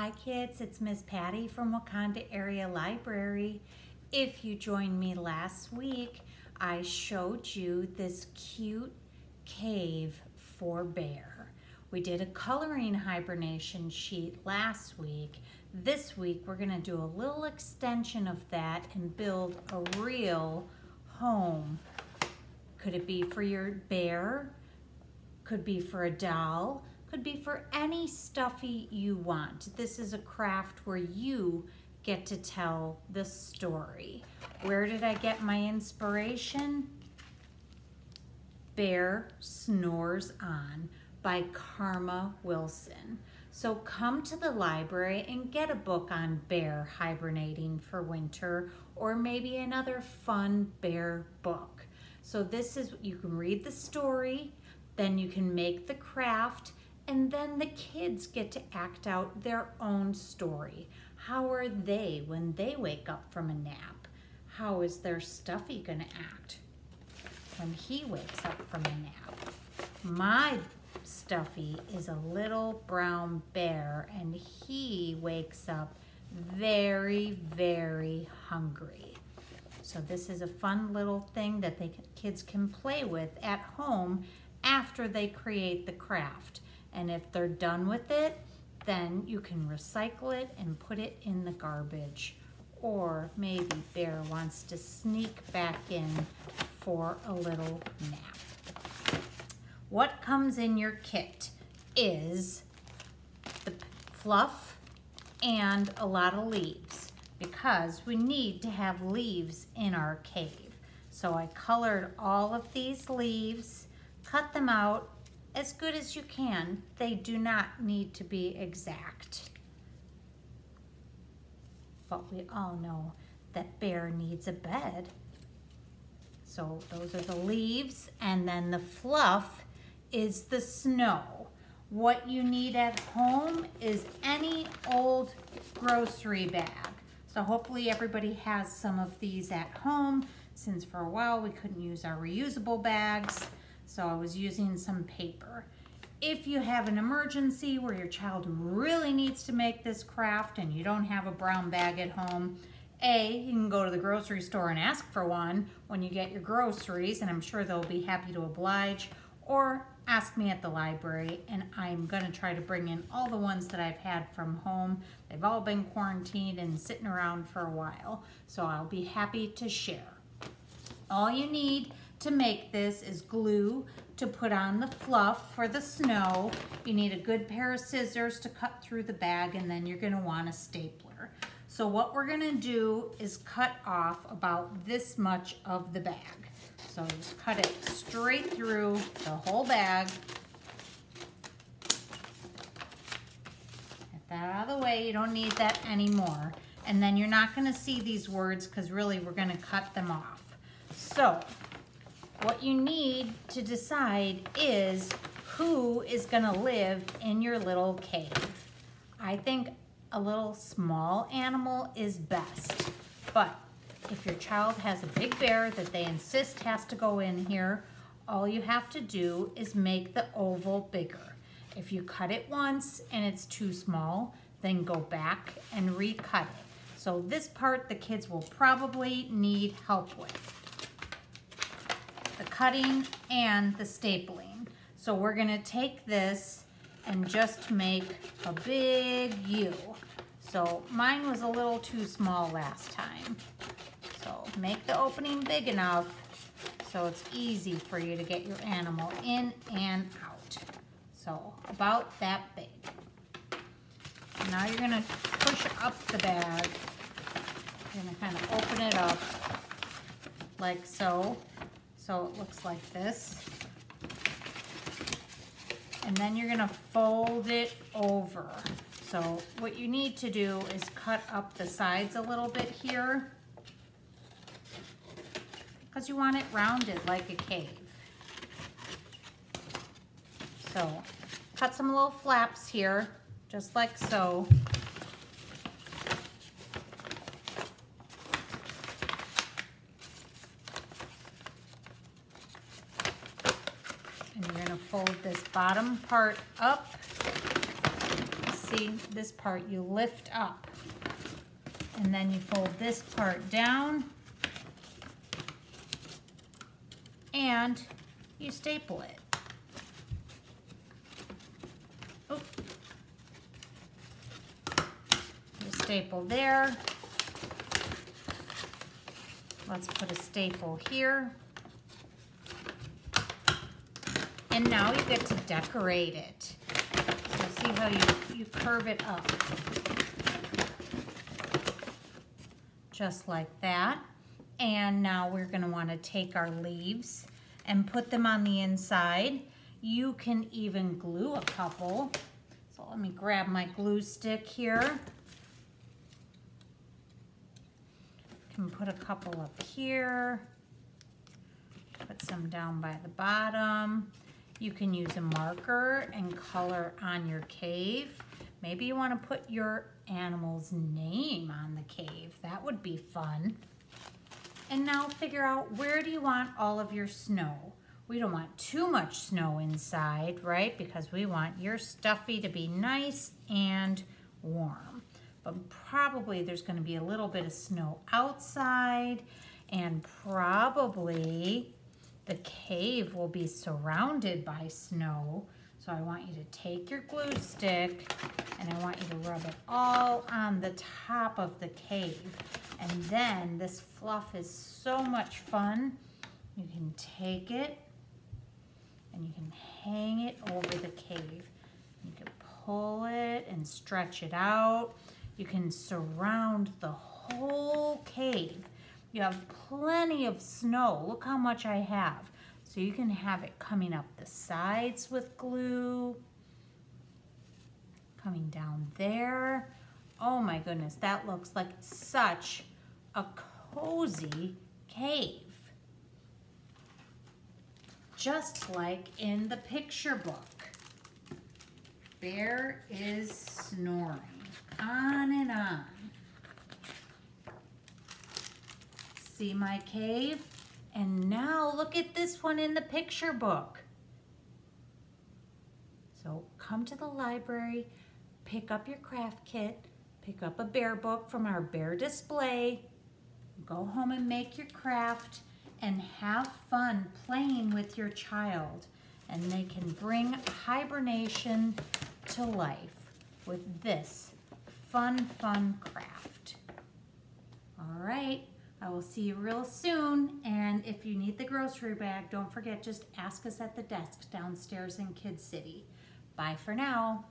Hi kids, it's Miss Patty from Wakanda Area Library. If you joined me last week, I showed you this cute cave for Bear. We did a coloring hibernation sheet last week. This week we're going to do a little extension of that and build a real home. Could it be for your bear? Could be for a doll? Could be for any stuffy you want. This is a craft where you get to tell the story. Where did I get my inspiration? Bear Snores On by Karma Wilson. So come to the library and get a book on bear hibernating for winter, or maybe another fun bear book. So this is, you can read the story, then you can make the craft, and then the kids get to act out their own story. How are they when they wake up from a nap? How is their stuffy gonna act when he wakes up from a nap? My stuffy is a little brown bear and he wakes up very, very hungry. So this is a fun little thing that kids can play with at home after they create the craft. And if they're done with it, then you can recycle it and put it in the garbage. Or maybe Bear wants to sneak back in for a little nap. What comes in your kit is the fluff and a lot of leaves, because we need to have leaves in our cave. So I colored all of these leaves, cut them out as good as you can. They do not need to be exact. But we all know that Bear needs a bed. So those are the leaves, and then the fluff is the snow. What you need at home is any old grocery bag. So hopefully everybody has some of these at home, since for a while we couldn't use our reusable bags. So I was using some paper. If you have an emergency where your child really needs to make this craft and you don't have a brown bag at home, you can go to the grocery store and ask for one when you get your groceries, and I'm sure they'll be happy to oblige, or ask me at the library, and I'm gonna try to bring in all the ones that I've had from home. They've all been quarantined and sitting around for a while, so I'll be happy to share. All you need to make this is glue to put on the fluff for the snow. You need a good pair of scissors to cut through the bag, and then you're gonna want a stapler. So what we're gonna do is cut off about this much of the bag. So just cut it straight through the whole bag. Get that out of the way, you don't need that anymore. And then you're not gonna see these words because really we're gonna cut them off. So, what you need to decide is who is gonna live in your little cave. I think a little small animal is best, but if your child has a big bear that they insist has to go in here, all you have to do is make the oval bigger. If you cut it once and it's too small, then go back and recut it. So this part the kids will probably need help with. The cutting and the stapling. So we're gonna take this and just make a big U. So mine was a little too small last time. So make the opening big enough so it's easy for you to get your animal in and out. So about that big. Now you're gonna push up the bag. You're gonna kind of open it up like so. So it looks like this. And then you're gonna fold it over. So what you need to do is cut up the sides a little bit here, because you want it rounded like a cave. So cut some little flaps here, just like so. And you're gonna fold this bottom part up see this part you lift up and then you fold this part down and you staple it. Oop. You staple there. Let's put a staple here. And now you get to decorate it. So see how you curve it up. Just like that. And now we're going to want to take our leaves and put them on the inside. You can even glue a couple. So let me grab my glue stick here. Can put a couple up here. Put some down by the bottom. You can use a marker and color on your cave. Maybe you want to put your animal's name on the cave. That would be fun. And now figure out, where do you want all of your snow? We don't want too much snow inside, right? Because we want your stuffy to be nice and warm. But probably there's going to be a little bit of snow outside, and probably the cave will be surrounded by snow. So I want you to take your glue stick and I want you to rub it all on the top of the cave. And then this fluff is so much fun. You can take it and you can hang it over the cave. You can pull it and stretch it out. You can surround the whole cave. You have plenty of snow. Look how much I have. So you can have it coming up the sides with glue, coming down there. Oh my goodness, that looks like such a cozy cave. Just like in the picture book. Bear is snoring, on and on. See my cave? And now look at this one in the picture book. So come to the library, pick up your craft kit, pick up a bear book from our bear display, go home and make your craft, and have fun playing with your child. And they can bring hibernation to life with this fun craft. All right. I will see you real soon, and if you need the grocery bag, don't forget, just ask us at the desk downstairs in Kid City. Bye for now.